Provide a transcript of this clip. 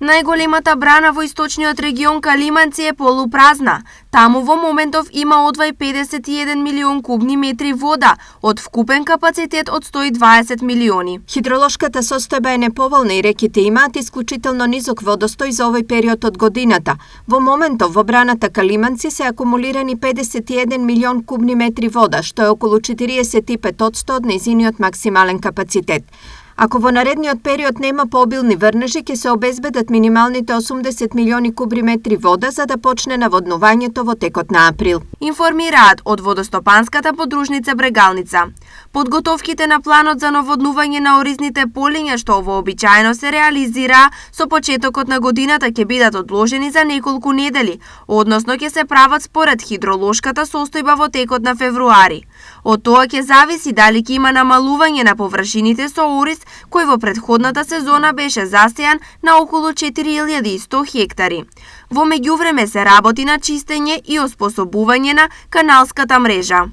Најголемата брана во источниот регион Калиманци е полупразна. Таму во моментов има одвај 51 милион кубни метри вода, од вкупен капацитет од 120 милиони. Хидролошката состојба е неповолна и реките имаат исклучително низок водостој за овој период од годината. Во моментов во браната Калиманци се акумулирани 51 милион кубни метри вода, што е околу 45% од нејзиниот максимален капацитет. Ако во наредниот период нема пообилни врнежи, ќе се обезбедат минималните 80 милиони кубни метри вода за да почне наводнувањето во текот на април. Информираат од водостопанската подружница Брегалница. Подготовките на планот за наводнување на оризните полиња, што вообичаено се реализира со почетокот на годината, ќе бидат одложени за неколку недели, односно ќе се прават според хидролошката состојба во текот на февруари. Од тоа ќе зависи дали ќе има намалување на површините со ориз, кој во претходната сезона беше засејан на околу 4100 хектари. Во меѓувреме се работи на чистење и оспособување на каналската мрежа.